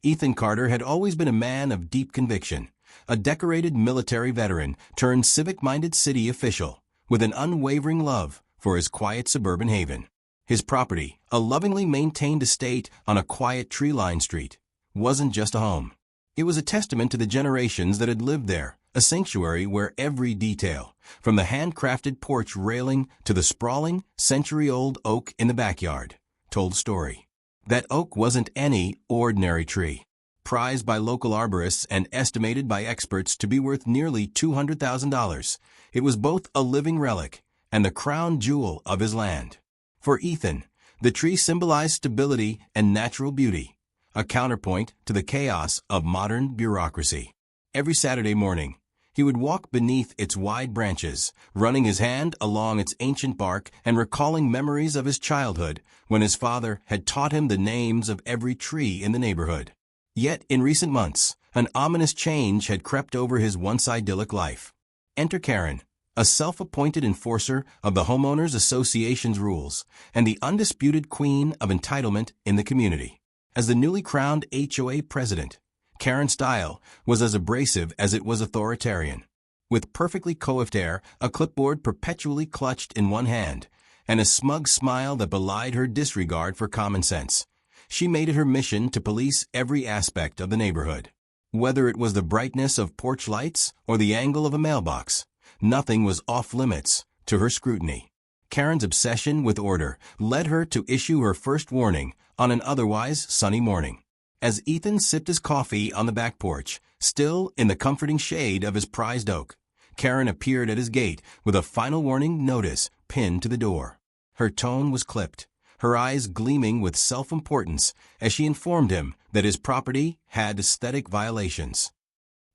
Ethan Carter had always been a man of deep conviction, a decorated military veteran turned civic-minded city official, with an unwavering love for his quiet suburban haven. His property, a lovingly maintained estate on a quiet tree-lined street, wasn't just a home. It was a testament to the generations that had lived there, a sanctuary where every detail, from the handcrafted porch railing to the sprawling, century-old oak in the backyard, told a story. That oak wasn't any ordinary tree. Prized by local arborists and estimated by experts to be worth nearly $200,000, it was both a living relic and the crown jewel of his land. For Ethan, the tree symbolized stability and natural beauty, a counterpoint to the chaos of modern bureaucracy. Every Saturday morning, he would walk beneath its wide branches, running his hand along its ancient bark and recalling memories of his childhood when his father had taught him the names of every tree in the neighborhood. Yet, in recent months, an ominous change had crept over his once idyllic life. Enter Karen, a self-appointed enforcer of the Homeowners Association's rules and the undisputed queen of entitlement in the community. As the newly crowned HOA president, Karen's style was as abrasive as it was authoritarian. With perfectly coiffed hair, a clipboard perpetually clutched in one hand, and a smug smile that belied her disregard for common sense, she made it her mission to police every aspect of the neighborhood. Whether it was the brightness of porch lights or the angle of a mailbox, nothing was off-limits to her scrutiny. Karen's obsession with order led her to issue her first warning on an otherwise sunny morning. As Ethan sipped his coffee on the back porch, still in the comforting shade of his prized oak, Karen appeared at his gate with a final warning notice pinned to the door. Her tone was clipped, her eyes gleaming with self-importance as she informed him that his property had aesthetic violations.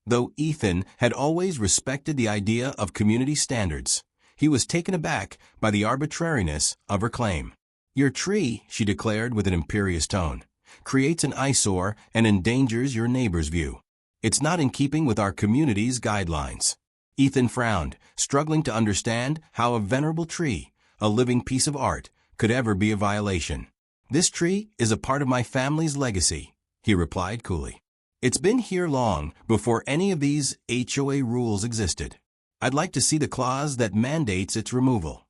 Though Ethan had always respected the idea of community standards, he was taken aback by the arbitrariness of her claim. "Your tree," she declared with an imperious tone, "creates an eyesore and endangers your neighbor's view. It's not in keeping with our community's guidelines." Ethan frowned, struggling to understand how a venerable tree, a living piece of art, could ever be a violation. "This tree is a part of my family's legacy," he replied coolly. "It's been here long before any of these HOA rules existed. I'd like to see the clause that mandates its removal."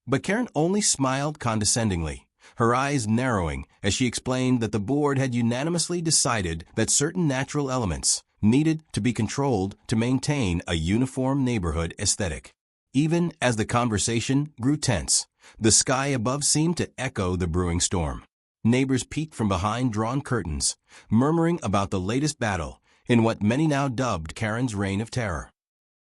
But Karen only smiled condescendingly, her eyes narrowing as she explained that the board had unanimously decided that certain natural elements needed to be controlled to maintain a uniform neighborhood aesthetic. Even as the conversation grew tense, the sky above seemed to echo the brewing storm. Neighbors peeked from behind drawn curtains, murmuring about the latest battle in what many now dubbed Karen's reign of terror.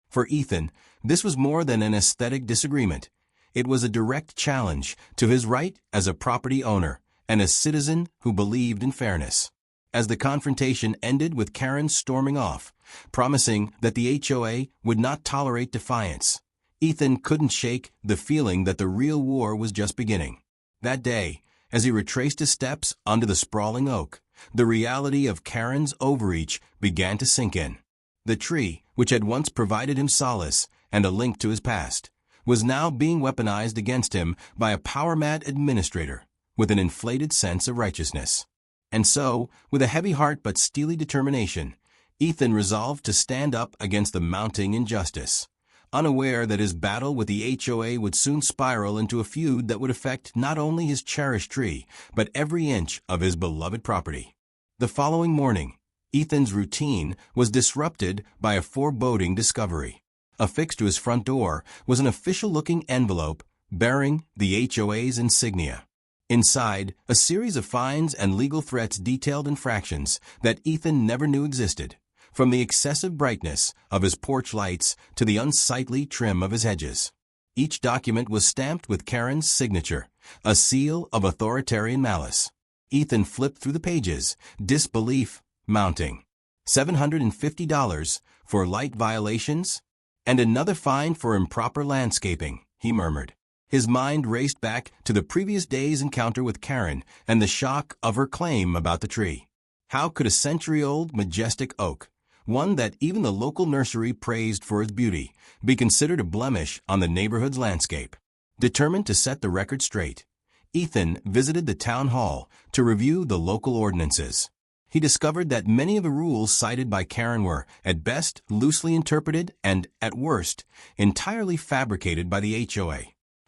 For Ethan, this was more than an aesthetic disagreement. It was a direct challenge to his right as a property owner and a citizen who believed in fairness. As the confrontation ended with Karen storming off, promising that the HOA would not tolerate defiance, Ethan couldn't shake the feeling that the real war was just beginning. That day, as he retraced his steps onto the sprawling oak, the reality of Karen's overreach began to sink in. The tree, which had once provided him solace and a link to his past, was now being weaponized against him by a power-mad administrator with an inflated sense of righteousness. And so, with a heavy heart but steely determination, Ethan resolved to stand up against the mounting injustice, unaware that his battle with the HOA would soon spiral into a feud that would affect not only his cherished tree, but every inch of his beloved property. The following morning, Ethan's routine was disrupted by a foreboding discovery. Affixed to his front door was an official-looking envelope bearing the HOA's insignia. Inside, a series of fines and legal threats detailed infractions that Ethan never knew existed, from the excessive brightness of his porch lights to the unsightly trim of his hedges. Each document was stamped with Karen's signature, a seal of authoritarian malice. Ethan flipped through the pages, disbelief mounting. $750 for light violations? And another fine for improper landscaping, he murmured. His mind raced back to the previous day's encounter with Karen and the shock of her claim about the tree. How could a century-old majestic oak, one that even the local nursery praised for its beauty, be considered a blemish on the neighborhood's landscape? Determined to set the record straight, Ethan visited the town hall to review the local ordinances. He discovered that many of the rules cited by Karen were, at best, loosely interpreted and, at worst, entirely fabricated by the HOA.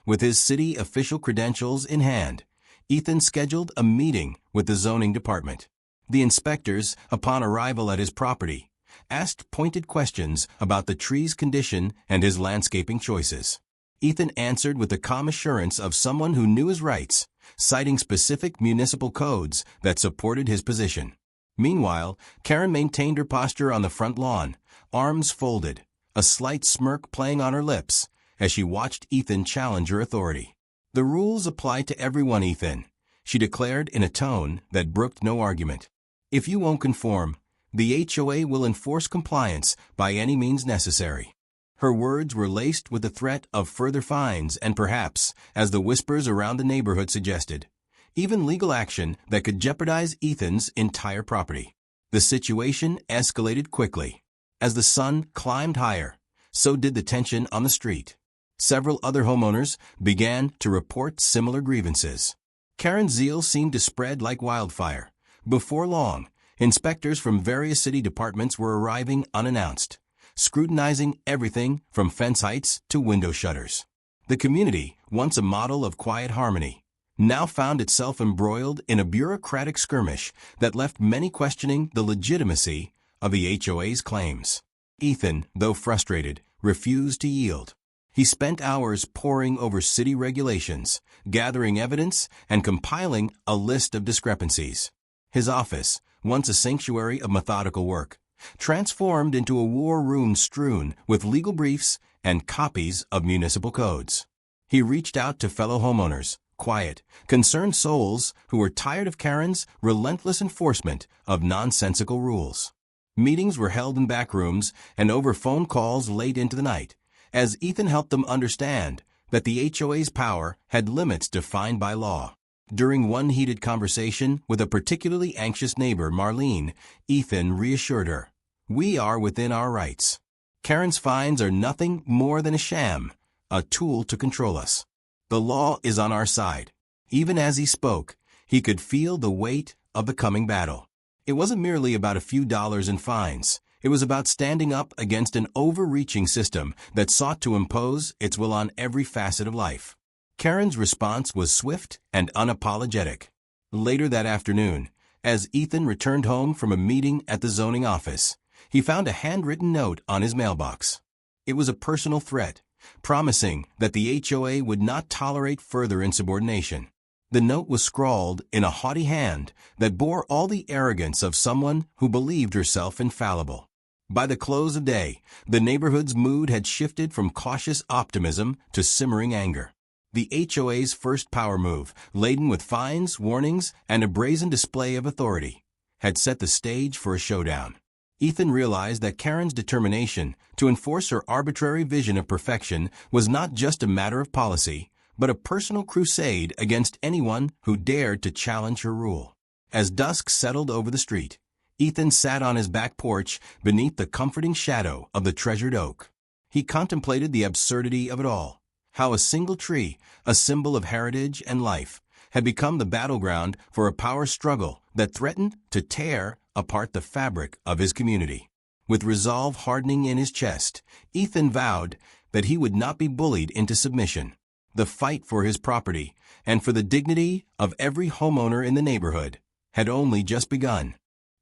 With his city official credentials in hand, Ethan scheduled a meeting with the zoning department. The inspectors, upon arrival at his property, asked pointed questions about the tree's condition and his landscaping choices. Ethan answered with the calm assurance of someone who knew his rights, citing specific municipal codes that supported his position. Meanwhile, Karen maintained her posture on the front lawn, arms folded, a slight smirk playing on her lips as she watched Ethan challenge her authority. "The rules apply to everyone, Ethan," she declared in a tone that brooked no argument. "If you won't conform, the HOA will enforce compliance by any means necessary." Her words were laced with the threat of further fines and perhaps, as the whispers around the neighborhood suggested, even legal action that could jeopardize Ethan's entire property. The situation escalated quickly. As the sun climbed higher, so did the tension on the street. Several other homeowners began to report similar grievances. Karen's zeal seemed to spread like wildfire. Before long, inspectors from various city departments were arriving unannounced, scrutinizing everything from fence heights to window shutters. The community, once a model of quiet harmony, now found itself embroiled in a bureaucratic skirmish that left many questioning the legitimacy of the HOA's claims. Ethan, though frustrated, refused to yield. He spent hours poring over city regulations, gathering evidence, and compiling a list of discrepancies. His office, once a sanctuary of methodical work, transformed into a war room strewn with legal briefs and copies of municipal codes. He reached out to fellow homeowners, quiet, concerned souls who were tired of Karen's relentless enforcement of nonsensical rules. Meetings were held in back rooms and over phone calls late into the night, as Ethan helped them understand that the HOA's power had limits defined by law. During one heated conversation with a particularly anxious neighbor, Marlene, Ethan reassured her, "We are within our rights. Karen's fines are nothing more than a sham, a tool to control us. The law is on our side." Even as he spoke, he could feel the weight of the coming battle. It wasn't merely about a few dollars in fines. It was about standing up against an overreaching system that sought to impose its will on every facet of life. Karen's response was swift and unapologetic. Later that afternoon, as Ethan returned home from a meeting at the zoning office, he found a handwritten note on his mailbox. It was a personal threat, promising that the HOA would not tolerate further insubordination. The note was scrawled in a haughty hand that bore all the arrogance of someone who believed herself infallible. By the close of day, the neighborhood's mood had shifted from cautious optimism to simmering anger. The HOA's first power move, laden with fines, warnings, and a brazen display of authority, had set the stage for a showdown. Ethan realized that Karen's determination to enforce her arbitrary vision of perfection was not just a matter of policy, but a personal crusade against anyone who dared to challenge her rule. As dusk settled over the street, Ethan sat on his back porch beneath the comforting shadow of the treasured oak. He contemplated the absurdity of it all, how a single tree, a symbol of heritage and life, had become the battleground for a power struggle that threatened to tear apart the fabric of his community. With resolve hardening in his chest, Ethan vowed that he would not be bullied into submission. The fight for his property and for the dignity of every homeowner in the neighborhood had only just begun.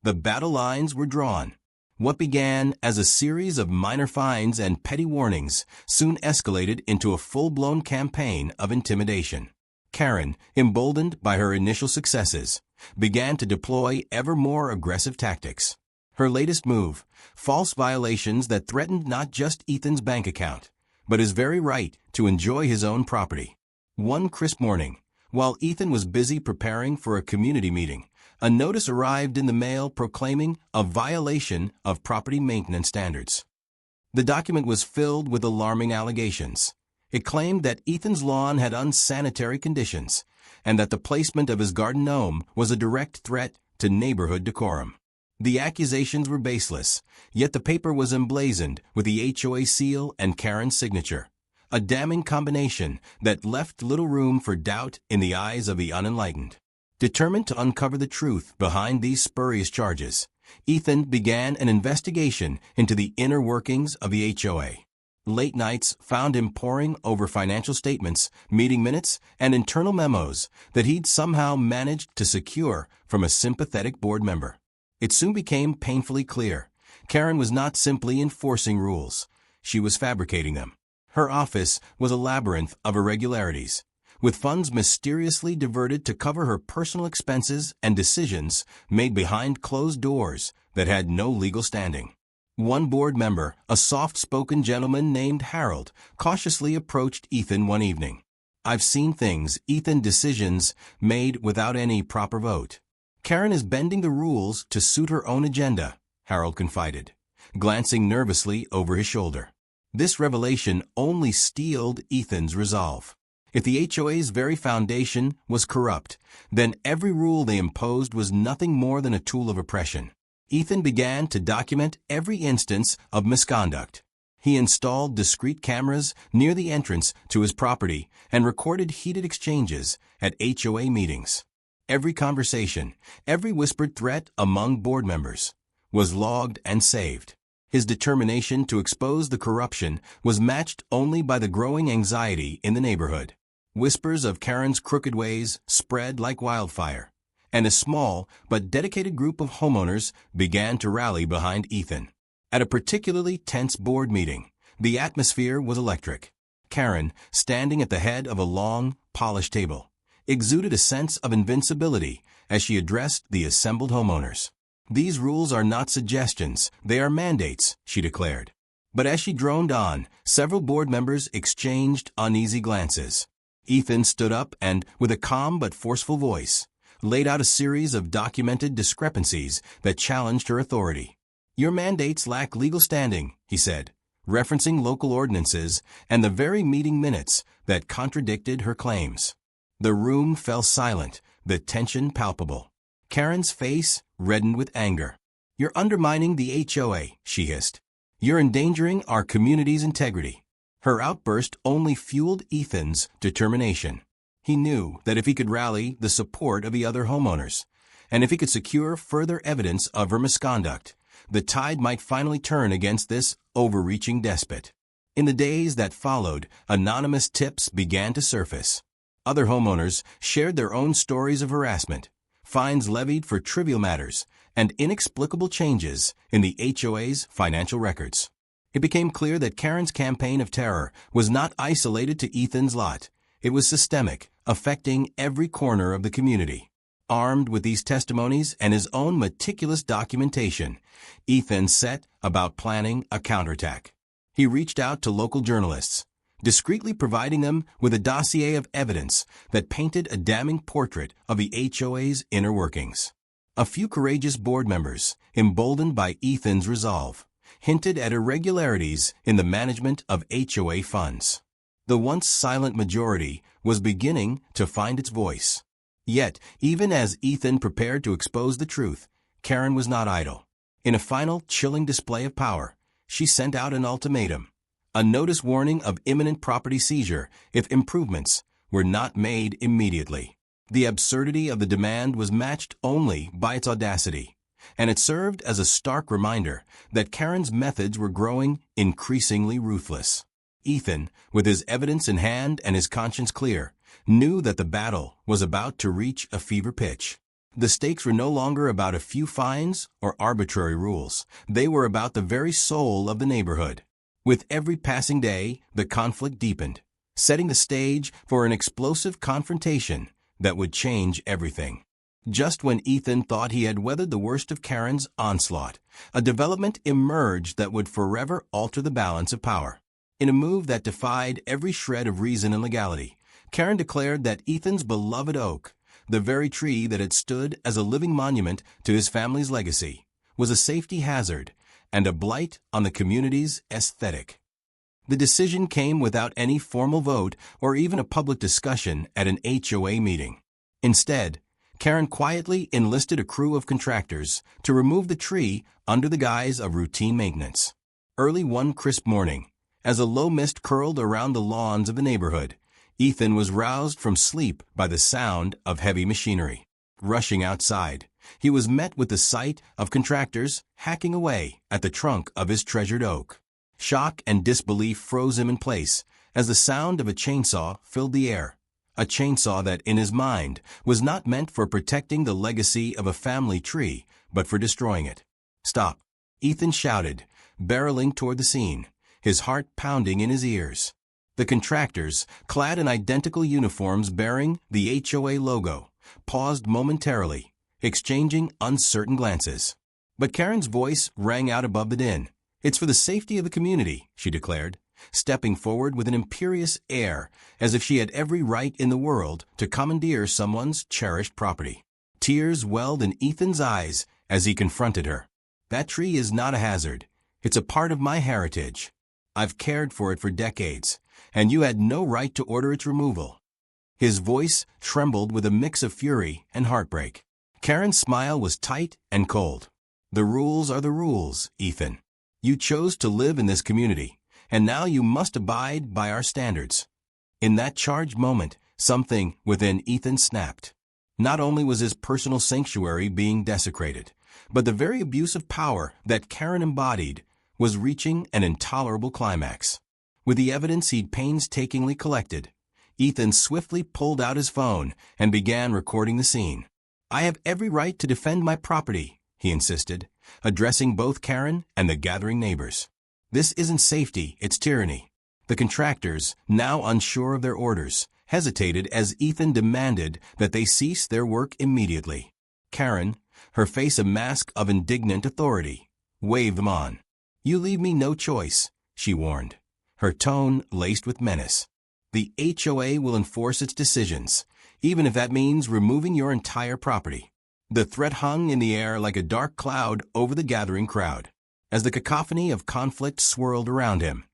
The battle lines were drawn. What began as a series of minor fines and petty warnings soon escalated into a full-blown campaign of intimidation. Karen, emboldened by her initial successes, began to deploy ever more aggressive tactics. Her latest move, false violations that threatened not just Ethan's bank account, but his very right to enjoy his own property. One crisp morning, while Ethan was busy preparing for a community meeting, a notice arrived in the mail proclaiming a violation of property maintenance standards. The document was filled with alarming allegations. It claimed that Ethan's lawn had unsanitary conditions, and that the placement of his garden gnome was a direct threat to neighborhood decorum. The accusations were baseless, yet the paper was emblazoned with the HOA seal and Karen's signature, a damning combination that left little room for doubt in the eyes of the unenlightened. Determined to uncover the truth behind these spurious charges, Ethan began an investigation into the inner workings of the HOA. Late nights found him poring over financial statements, meeting minutes, and internal memos that he'd somehow managed to secure from a sympathetic board member. It soon became painfully clear Karen was not simply enforcing rules, she was fabricating them. Her office was a labyrinth of irregularities, with funds mysteriously diverted to cover her personal expenses and decisions made behind closed doors that had no legal standing. One board member, a soft-spoken gentleman named Harold, cautiously approached Ethan one evening. "I've seen things, Ethan, decisions made without any proper vote. Karen is bending the rules to suit her own agenda," Harold confided, glancing nervously over his shoulder. This revelation only steeled Ethan's resolve. If the HOA's very foundation was corrupt, then every rule they imposed was nothing more than a tool of oppression. Ethan began to document every instance of misconduct. He installed discreet cameras near the entrance to his property and recorded heated exchanges at HOA meetings. Every conversation, every whispered threat among board members, was logged and saved. His determination to expose the corruption was matched only by the growing anxiety in the neighborhood. Whispers of Karen's crooked ways spread like wildfire, and a small but dedicated group of homeowners began to rally behind Ethan. At a particularly tense board meeting, the atmosphere was electric. Karen, standing at the head of a long, polished table, exuded a sense of invincibility as she addressed the assembled homeowners. "These rules are not suggestions, they are mandates," she declared. But as she droned on, several board members exchanged uneasy glances. Ethan stood up and, with a calm but forceful voice, laid out a series of documented discrepancies that challenged her authority. "Your mandates lack legal standing," he said, referencing local ordinances and the very meeting minutes that contradicted her claims. The room fell silent, the tension palpable. Karen's face reddened with anger. "You're undermining the HOA," she hissed. "You're endangering our community's integrity." Her outburst only fueled Ethan's determination. He knew that if he could rally the support of the other homeowners, and if he could secure further evidence of her misconduct, the tide might finally turn against this overreaching despot. In the days that followed, anonymous tips began to surface. Other homeowners shared their own stories of harassment, fines levied for trivial matters, and inexplicable changes in the HOA's financial records. It became clear that Karen's campaign of terror was not isolated to Ethan's lot. It was systemic, affecting every corner of the community. Armed with these testimonies and his own meticulous documentation, Ethan set about planning a counterattack. He reached out to local journalists, discreetly providing them with a dossier of evidence that painted a damning portrait of the HOA's inner workings. A few courageous board members, emboldened by Ethan's resolve, hinted at irregularities in the management of HOA funds. The once silent majority was beginning to find its voice. Yet, even as Ethan prepared to expose the truth, Karen was not idle. In a final chilling display of power, she sent out an ultimatum, a notice warning of imminent property seizure if improvements were not made immediately. The absurdity of the demand was matched only by its audacity, and it served as a stark reminder that Karen's methods were growing increasingly ruthless. Ethan, with his evidence in hand and his conscience clear, knew that the battle was about to reach a fever pitch. The stakes were no longer about a few fines or arbitrary rules. They were about the very soul of the neighborhood. With every passing day, the conflict deepened, setting the stage for an explosive confrontation that would change everything. Just when Ethan thought he had weathered the worst of Karen's onslaught, a development emerged that would forever alter the balance of power. In a move that defied every shred of reason and legality, Karen declared that Ethan's beloved oak, the very tree that had stood as a living monument to his family's legacy, was a safety hazard and a blight on the community's aesthetic. The decision came without any formal vote or even a public discussion at an HOA meeting. Instead, Karen quietly enlisted a crew of contractors to remove the tree under the guise of routine maintenance. Early one crisp morning, as a low mist curled around the lawns of the neighborhood, Ethan was roused from sleep by the sound of heavy machinery. rushing outside, he was met with the sight of contractors hacking away at the trunk of his treasured oak. Shock and disbelief froze him in place as the sound of a chainsaw filled the air, a chainsaw that, in his mind, was not meant for protecting the legacy of a family tree, but for destroying it. "Stop!" Ethan shouted, barreling toward the scene, his heart pounding in his ears. The contractors, clad in identical uniforms bearing the HOA logo, paused momentarily, exchanging uncertain glances. But Karen's voice rang out above the din. "It's for the safety of the community," she declared, stepping forward with an imperious air, as if she had every right in the world to commandeer someone's cherished property. Tears welled in Ethan's eyes as he confronted her. "That tree is not a hazard. It's a part of my heritage. I've cared for it for decades, and you had no right to order its removal." His voice trembled with a mix of fury and heartbreak. Karen's smile was tight and cold. "The rules are the rules, Ethan. You chose to live in this community, and now you must abide by our standards." In that charged moment, something within Ethan snapped. Not only was his personal sanctuary being desecrated, but the very abuse of power that Karen embodied was reaching an intolerable climax. With the evidence he'd painstakingly collected, Ethan swiftly pulled out his phone and began recording the scene. "I have every right to defend my property," he insisted, addressing both Karen and the gathering neighbors. "This isn't safety, it's tyranny." The contractors, now unsure of their orders, hesitated as Ethan demanded that they cease their work immediately. Karen, her face a mask of indignant authority, waved them on. "You leave me no choice," she warned, her tone laced with menace. "The HOA will enforce its decisions, even if that means removing your entire property." The threat hung in the air like a dark cloud over the gathering crowd. As the cacophony of conflict swirled around him,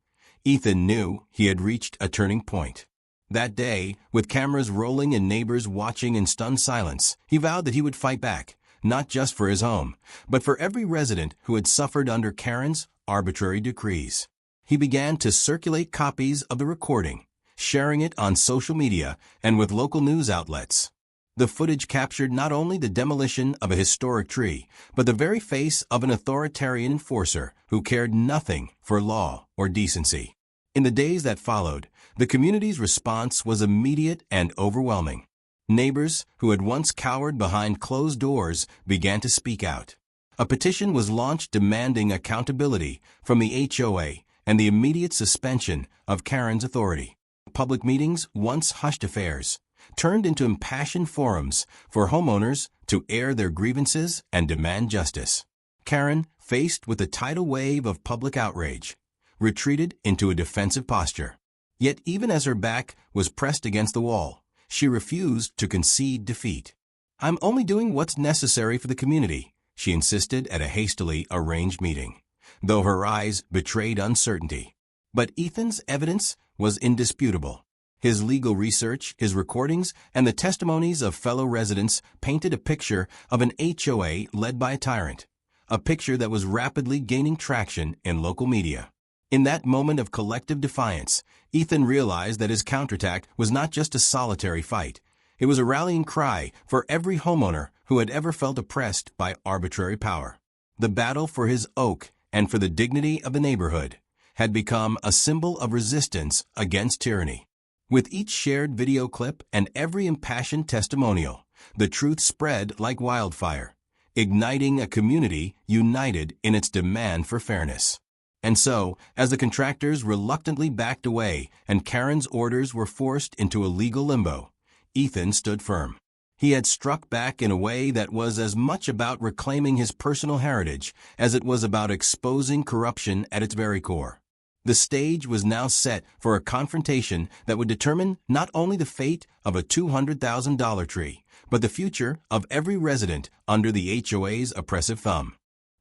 Ethan knew he had reached a turning point. That day, with cameras rolling and neighbors watching in stunned silence, he vowed that he would fight back, not just for his home, but for every resident who had suffered under Karen's arbitrary decrees. He began to circulate copies of the recording, sharing it on social media and with local news outlets. The footage captured not only the demolition of a historic tree, but the very face of an authoritarian enforcer who cared nothing for law or decency. In the days that followed, the community's response was immediate and overwhelming. Neighbors who had once cowered behind closed doors began to speak out. A petition was launched demanding accountability from the HOA and the immediate suspension of Karen's authority. Public meetings, once hushed affairs, turned into impassioned forums for homeowners to air their grievances and demand justice. Karen, faced with a tidal wave of public outrage, retreated into a defensive posture. Yet even as her back was pressed against the wall, she refused to concede defeat. "I'm only doing what's necessary for the community," she insisted at a hastily arranged meeting, though her eyes betrayed uncertainty. But Ethan's evidence was indisputable. His legal research, his recordings, and the testimonies of fellow residents painted a picture of an HOA led by a tyrant, a picture that was rapidly gaining traction in local media. In that moment of collective defiance, Ethan realized that his counterattack was not just a solitary fight. It was a rallying cry for every homeowner who had ever felt oppressed by arbitrary power. The battle for his oak and for the dignity of the neighborhood had become a symbol of resistance against tyranny. With each shared video clip and every impassioned testimonial, the truth spread like wildfire, igniting a community united in its demand for fairness. And so, as the contractors reluctantly backed away and Karen's orders were forced into a legal limbo, Ethan stood firm. He had struck back in a way that was as much about reclaiming his personal heritage as it was about exposing corruption at its very core. The stage was now set for a confrontation that would determine not only the fate of a $200,000 tree, but the future of every resident under the HOA's oppressive thumb.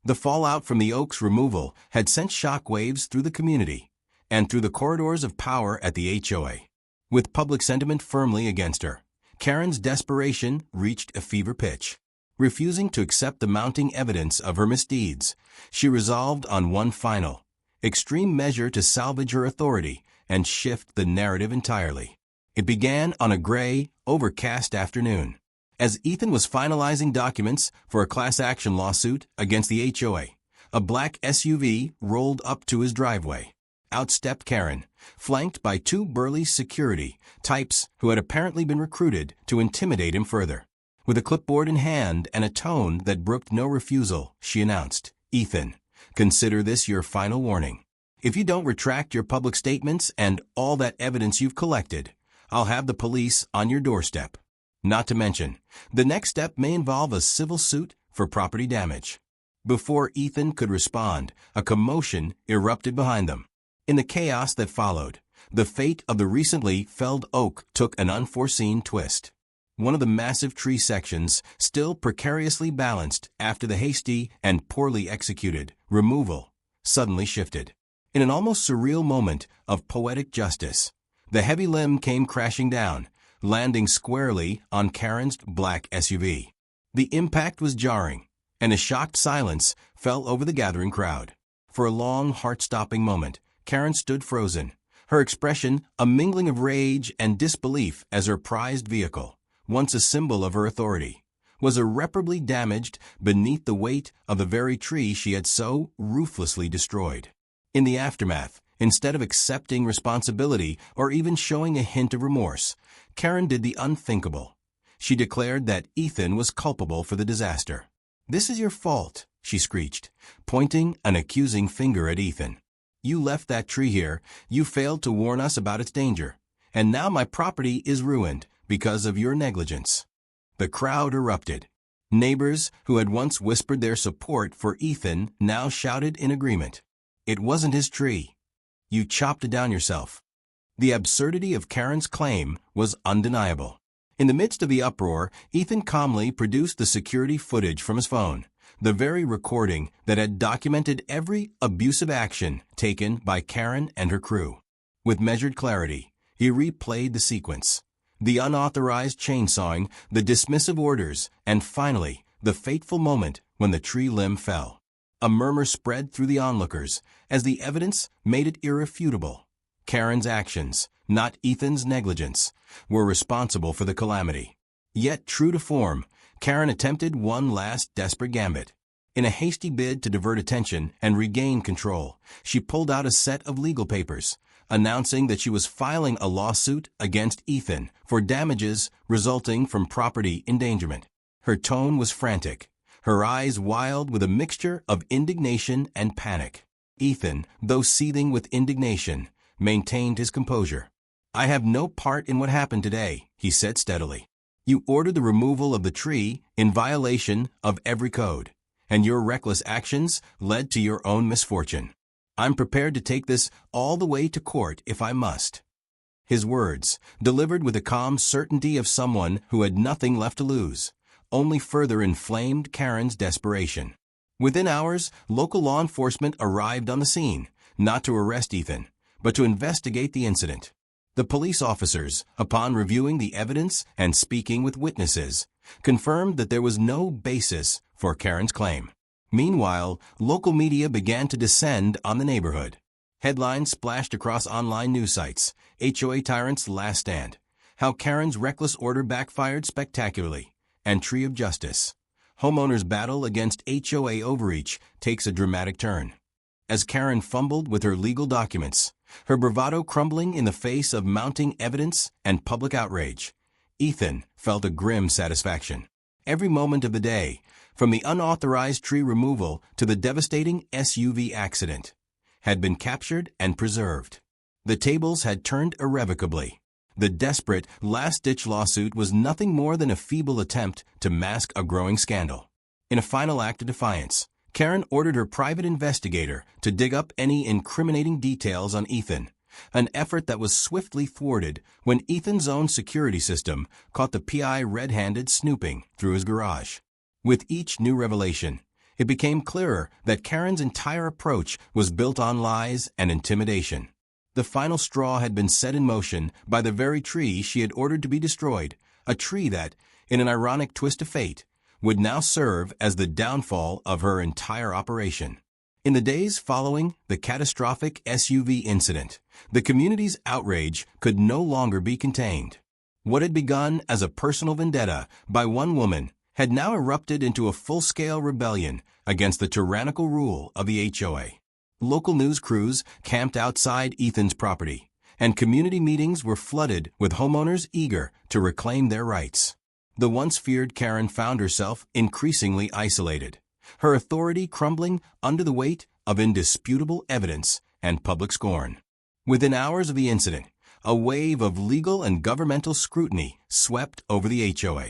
The fallout from the oak's removal had sent shockwaves through the community and through the corridors of power at the HOA. With public sentiment firmly against her, Karen's desperation reached a fever pitch. Refusing to accept the mounting evidence of her misdeeds, she resolved on one final, extreme measure to salvage her authority and shift the narrative entirely. It began on a gray, overcast afternoon. As Ethan was finalizing documents for a class action lawsuit against the HOA, a black SUV rolled up to his driveway. Out stepped Karen, flanked by two burly security types who had apparently been recruited to intimidate him further. With a clipboard in hand and a tone that brooked no refusal, she announced, "Ethan, consider this your final warning. If you don't retract your public statements and all that evidence you've collected, I'll have the police on your doorstep. Not to mention, the next step may involve a civil suit for property damage." Before Ethan could respond, a commotion erupted behind them. In the chaos that followed, the fate of the recently felled oak took an unforeseen twist. One of the massive tree sections, still precariously balanced after the hasty and poorly executed removal, suddenly shifted. In an almost surreal moment of poetic justice, the heavy limb came crashing down, landing squarely on Karen's black SUV. The impact was jarring, and a shocked silence fell over the gathering crowd. For a long, heart-stopping moment, Karen stood frozen, her expression a mingling of rage and disbelief as her prized vehicle, once a symbol of her authority, was irreparably damaged beneath the weight of the very tree she had so ruthlessly destroyed. In the aftermath, instead of accepting responsibility or even showing a hint of remorse, Karen did the unthinkable. She declared that Ethan was culpable for the disaster. "This is your fault," she screeched, pointing an accusing finger at Ethan. "You left that tree here, you failed to warn us about its danger, and now my property is ruined because of your negligence." The crowd erupted. Neighbors who had once whispered their support for Ethan now shouted in agreement. "It wasn't his tree. You chopped it down yourself." The absurdity of Karen's claim was undeniable. In the midst of the uproar, Ethan calmly produced the security footage from his phone, the very recording that had documented every abusive action taken by Karen and her crew. With measured clarity, he replayed the sequence: the unauthorized chainsawing, the dismissive orders, and finally, the fateful moment when the tree limb fell. A murmur spread through the onlookers as the evidence made it irrefutable. Karen's actions, not Ethan's negligence, were responsible for the calamity. Yet, true to form, Karen attempted one last desperate gambit. In a hasty bid to divert attention and regain control, she pulled out a set of legal papers, announcing that she was filing a lawsuit against Ethan for damages resulting from property endangerment. Her tone was frantic, her eyes wild with a mixture of indignation and panic. Ethan, though seething with indignation, maintained his composure. "I have no part in what happened today," he said steadily. "You ordered the removal of the tree in violation of every code, and your reckless actions led to your own misfortune. I'm prepared to take this all the way to court if I must." His words, delivered with the calm certainty of someone who had nothing left to lose, only further inflamed Karen's desperation. Within hours, local law enforcement arrived on the scene, not to arrest Ethan, but to investigate the incident. The police officers, upon reviewing the evidence and speaking with witnesses, confirmed that there was no basis for Karen's claim. Meanwhile, local media began to descend on the neighborhood. Headlines splashed across online news sites: HOA tyrant's last stand, how Karen's reckless order backfired spectacularly, and Tree of Justice. Homeowners' battle against HOA overreach takes a dramatic turn. As Karen fumbled with her legal documents, her bravado crumbling in the face of mounting evidence and public outrage, Ethan felt a grim satisfaction. Every moment of the day, from the unauthorized tree removal to the devastating SUV accident, had been captured and preserved. The tables had turned irrevocably. The desperate, last-ditch lawsuit was nothing more than a feeble attempt to mask a growing scandal. In a final act of defiance, Karen ordered her private investigator to dig up any incriminating details on Ethan, an effort that was swiftly thwarted when Ethan's own security system caught the PI red-handed snooping through his garage. With each new revelation, it became clearer that Karen's entire approach was built on lies and intimidation. The final straw had been set in motion by the very tree she had ordered to be destroyed, a tree that, in an ironic twist of fate, would now serve as the downfall of her entire operation. In the days following the catastrophic SUV incident, the community's outrage could no longer be contained. What had begun as a personal vendetta by one woman had now erupted into a full-scale rebellion against the tyrannical rule of the HOA. Local news crews camped outside Ethan's property, and community meetings were flooded with homeowners eager to reclaim their rights. The once feared Karen found herself increasingly isolated, her authority crumbling under the weight of indisputable evidence and public scorn. Within hours of the incident, a wave of legal and governmental scrutiny swept over the HOA.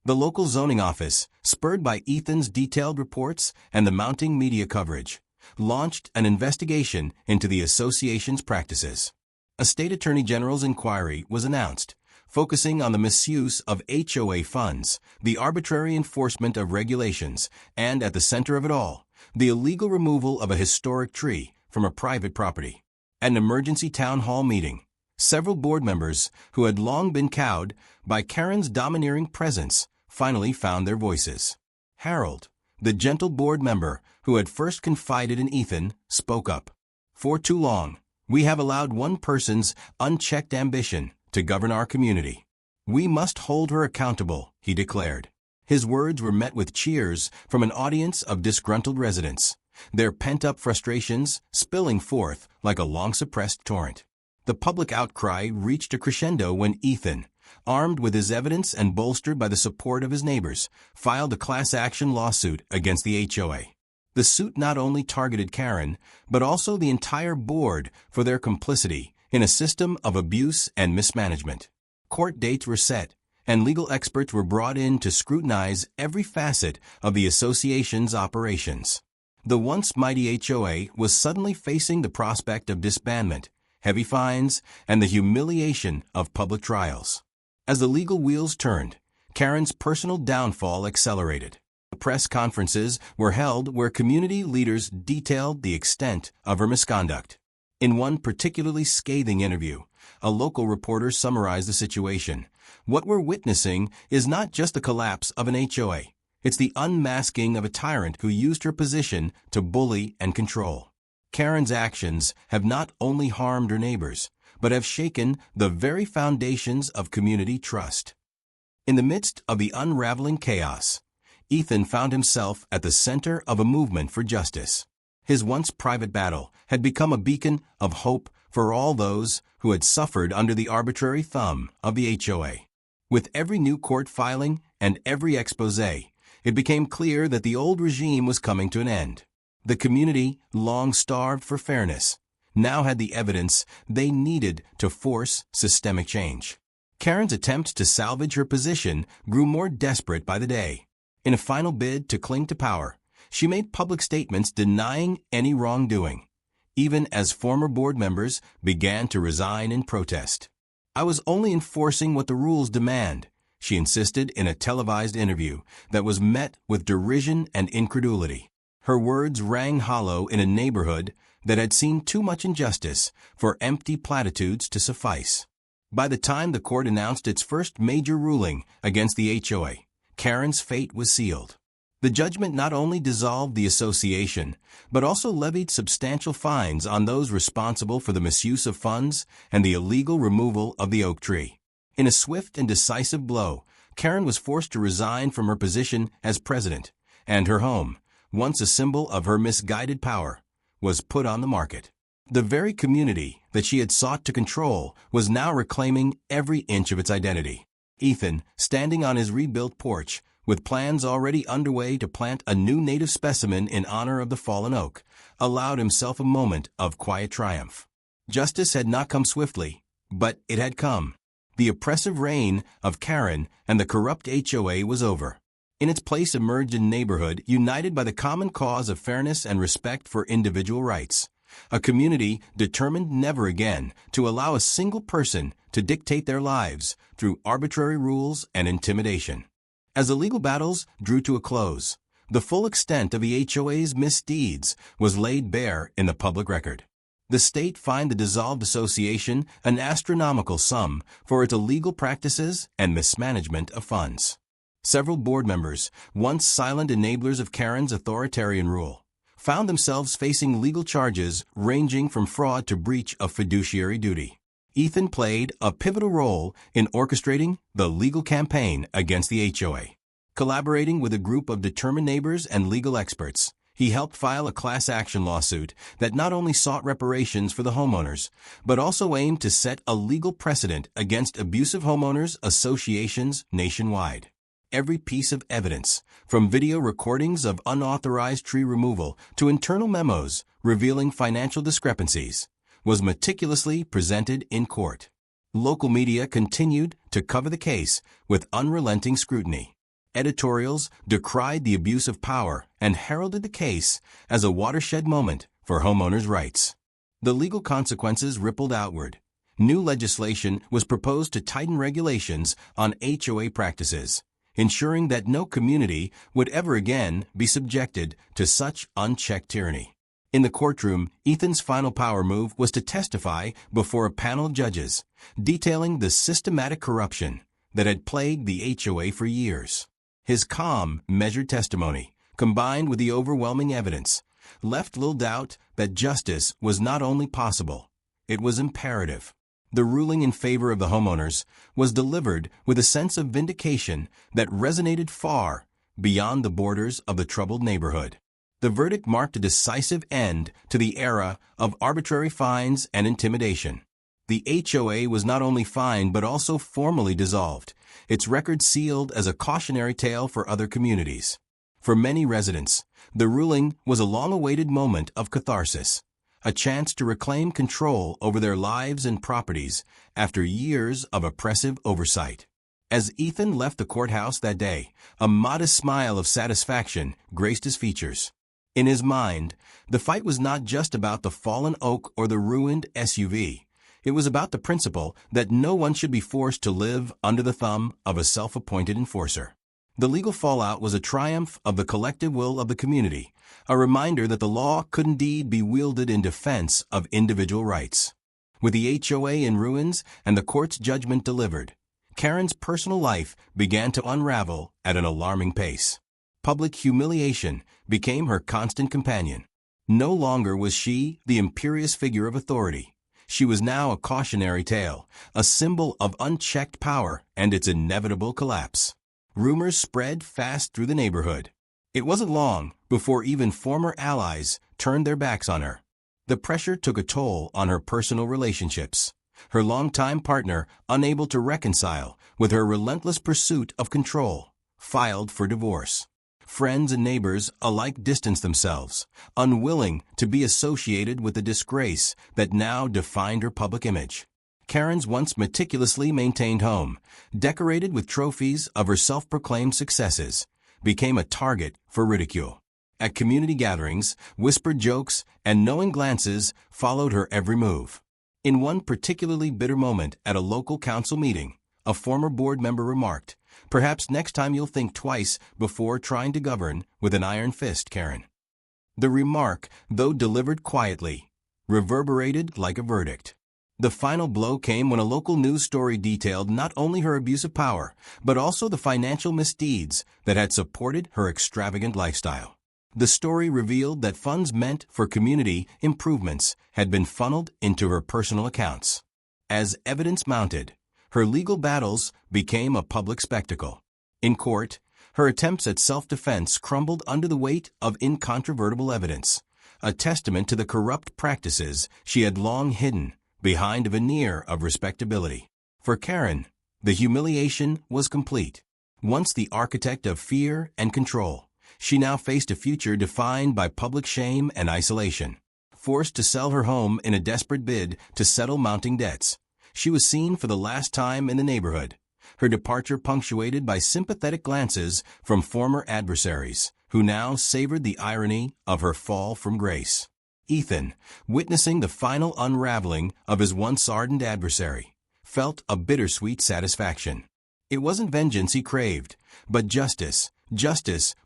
The local zoning office, spurred by Ethan's detailed reports and the mounting media coverage, launched an investigation into the association's practices. A state attorney general's inquiry was announced, focusing on the misuse of HOA funds, the arbitrary enforcement of regulations, and at the center of it all, the illegal removal of a historic tree from a private property. At an emergency town hall meeting, several board members who had long been cowed by Karen's domineering presence finally found their voices. Harold, the gentle board member who had first confided in Ethan, spoke up. "For too long, we have allowed one person's unchecked ambition to govern our community. We must hold her accountable," he declared. His words were met with cheers from an audience of disgruntled residents, their pent-up frustrations spilling forth like a long-suppressed torrent. The public outcry reached a crescendo when Ethan, armed with his evidence and bolstered by the support of his neighbors, filed a class-action lawsuit against the HOA. The suit not only targeted Karen, but also the entire board for their complicity in a system of abuse and mismanagement. Court dates were set, and legal experts were brought in to scrutinize every facet of the association's operations. The once mighty HOA was suddenly facing the prospect of disbandment, heavy fines, and the humiliation of public trials. As the legal wheels turned, Karen's personal downfall accelerated. Press conferences were held where community leaders detailed the extent of her misconduct. In one particularly scathing interview, a local reporter summarized the situation. "What we're witnessing is not just the collapse of an HOA. It's the unmasking of a tyrant who used her position to bully and control." Karen's actions have not only harmed her neighbors, but have shaken the very foundations of community trust. In the midst of the unraveling chaos, Ethan found himself at the center of a movement for justice. His once private battle had become a beacon of hope for all those who had suffered under the arbitrary thumb of the HOA. With every new court filing and every expose, it became clear that the old regime was coming to an end. The community, long starved for fairness, now had the evidence they needed to force systemic change. Karen's attempt to salvage her position grew more desperate by the day. In a final bid to cling to power, she made public statements denying any wrongdoing, even as former board members began to resign in protest. "I was only enforcing what the rules demand," she insisted in a televised interview that was met with derision and incredulity. Her words rang hollow in a neighborhood that had seen too much injustice for empty platitudes to suffice. By the time the court announced its first major ruling against the HOA, Karen's fate was sealed. The judgment not only dissolved the association, but also levied substantial fines on those responsible for the misuse of funds and the illegal removal of the oak tree. In a swift and decisive blow, Karen was forced to resign from her position as president, and her home, once a symbol of her misguided power, was put on the market. The very community that she had sought to control was now reclaiming every inch of its identity. Ethan, standing on his rebuilt porch, with plans already underway to plant a new native specimen in honor of the fallen oak, allowed himself a moment of quiet triumph. Justice had not come swiftly, but it had come. The oppressive reign of Karen and the corrupt HOA was over. In its place emerged a neighborhood united by the common cause of fairness and respect for individual rights. A community determined never again to allow a single person to dictate their lives through arbitrary rules and intimidation. As the legal battles drew to a close, the full extent of the HOA's misdeeds was laid bare in the public record. The state fined the dissolved association an astronomical sum for its illegal practices and mismanagement of funds. Several board members, once silent enablers of Karen's authoritarian rule, found themselves facing legal charges ranging from fraud to breach of fiduciary duty. Ethan played a pivotal role in orchestrating the legal campaign against the HOA. Collaborating with a group of determined neighbors and legal experts, he helped file a class action lawsuit that not only sought reparations for the homeowners, but also aimed to set a legal precedent against abusive homeowners associations nationwide. Every piece of evidence, from video recordings of unauthorized tree removal to internal memos revealing financial discrepancies, was meticulously presented in court. Local media continued to cover the case with unrelenting scrutiny. Editorials decried the abuse of power and heralded the case as a watershed moment for homeowners' rights. The legal consequences rippled outward. New legislation was proposed to tighten regulations on HOA practices, ensuring that no community would ever again be subjected to such unchecked tyranny. In the courtroom, Ethan's final power move was to testify before a panel of judges, detailing the systematic corruption that had plagued the HOA for years. His calm, measured testimony, combined with the overwhelming evidence, left little doubt that justice was not only possible, it was imperative. The ruling in favor of the homeowners was delivered with a sense of vindication that resonated far beyond the borders of the troubled neighborhood. The verdict marked a decisive end to the era of arbitrary fines and intimidation. The HOA was not only fined but also formally dissolved, its record sealed as a cautionary tale for other communities. For many residents, the ruling was a long-awaited moment of catharsis, a chance to reclaim control over their lives and properties after years of oppressive oversight. As Ethan left the courthouse that day, a modest smile of satisfaction graced his features. In his mind, the fight was not just about the fallen oak or the ruined SUV. It was about the principle that no one should be forced to live under the thumb of a self-appointed enforcer. The legal fallout was a triumph of the collective will of the community, a reminder that the law could indeed be wielded in defense of individual rights. With the HOA in ruins and the court's judgment delivered, Karen's personal life began to unravel at an alarming pace. Public humiliation became her constant companion. No longer was she the imperious figure of authority. She was now a cautionary tale, a symbol of unchecked power and its inevitable collapse. Rumors spread fast through the neighborhood. It wasn't long before even former allies turned their backs on her. The pressure took a toll on her personal relationships. Her longtime partner, unable to reconcile with her relentless pursuit of control, filed for divorce. Friends and neighbors alike distanced themselves, unwilling to be associated with the disgrace that now defined her public image. Karen's once meticulously maintained home, decorated with trophies of her self-proclaimed successes, became a target for ridicule. At community gatherings, whispered jokes and knowing glances followed her every move. In one particularly bitter moment at a local council meeting, a former board member remarked, "Perhaps next time you'll think twice before trying to govern with an iron fist, Karen." The remark, though delivered quietly, reverberated like a verdict. The final blow came when a local news story detailed not only her abuse of power, but also the financial misdeeds that had supported her extravagant lifestyle. The story revealed that funds meant for community improvements had been funneled into her personal accounts. As evidence mounted, her legal battles became a public spectacle. In court, her attempts at self-defense crumbled under the weight of incontrovertible evidence, a testament to the corrupt practices she had long hidden behind a veneer of respectability. For Karen, the humiliation was complete. Once the architect of fear and control, she now faced a future defined by public shame and isolation. Forced to sell her home in a desperate bid to settle mounting debts, she was seen for the last time in the neighborhood, her departure punctuated by sympathetic glances from former adversaries, who now savored the irony of her fall from grace. Ethan, witnessing the final unraveling of his once ardent adversary, felt a bittersweet satisfaction. It wasn't vengeance he craved, but justice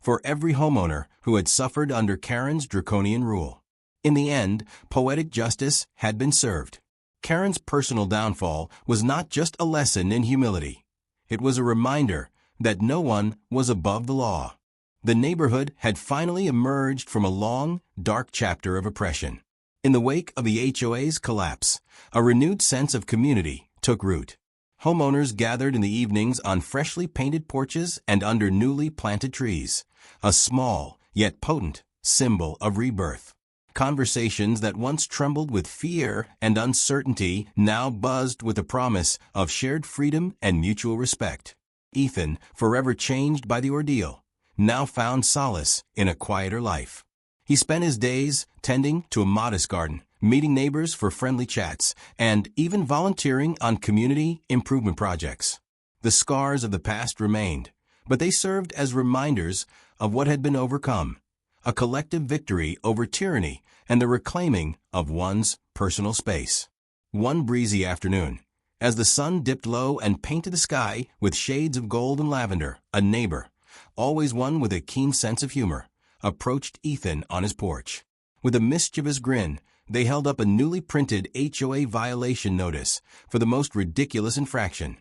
for every homeowner who had suffered under Karen's draconian rule. In the end, poetic justice had been served. Karen's personal downfall was not just a lesson in humility. It was a reminder that no one was above the law. The neighborhood had finally emerged from a long, dark chapter of oppression. In the wake of the HOA's collapse, a renewed sense of community took root. Homeowners gathered in the evenings on freshly painted porches and under newly planted trees, a small, yet potent, symbol of rebirth. Conversations that once trembled with fear and uncertainty now buzzed with the promise of shared freedom and mutual respect. Ethan, forever changed by the ordeal, now found solace in a quieter life. He spent his days tending to a modest garden, meeting neighbors for friendly chats, and even volunteering on community improvement projects. The scars of the past remained, but they served as reminders of what had been overcome, a collective victory over tyranny and the reclaiming of one's personal space. One breezy afternoon, as the sun dipped low and painted the sky with shades of gold and lavender, a neighbor, always one with a keen sense of humor, approached Ethan on his porch. With a mischievous grin, they held up a newly printed HOA violation notice for the most ridiculous infraction: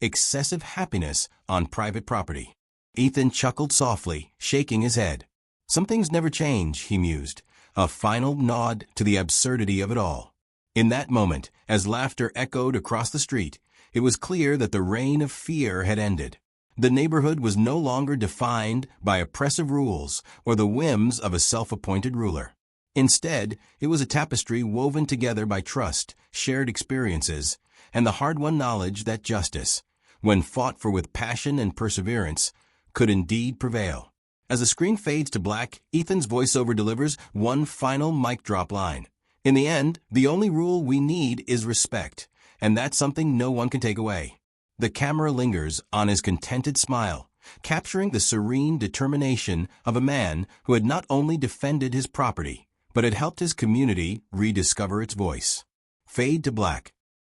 excessive happiness on private property. Ethan chuckled softly, shaking his head. Some things never change, he mused, a final nod to the absurdity of it all. In that moment, as laughter echoed across the street, it was clear that the reign of fear had ended. The neighborhood was no longer defined by oppressive rules or the whims of a self-appointed ruler. Instead, it was a tapestry woven together by trust, shared experiences, and the hard-won knowledge that justice, when fought for with passion and perseverance, could indeed prevail. As the screen fades to black, Ethan's voiceover delivers one final mic drop line. In the end, the only rule we need is respect, and that's something no one can take away. The camera lingers on his contented smile, capturing the serene determination of a man who had not only defended his property, but had helped his community rediscover its voice. Fade to black,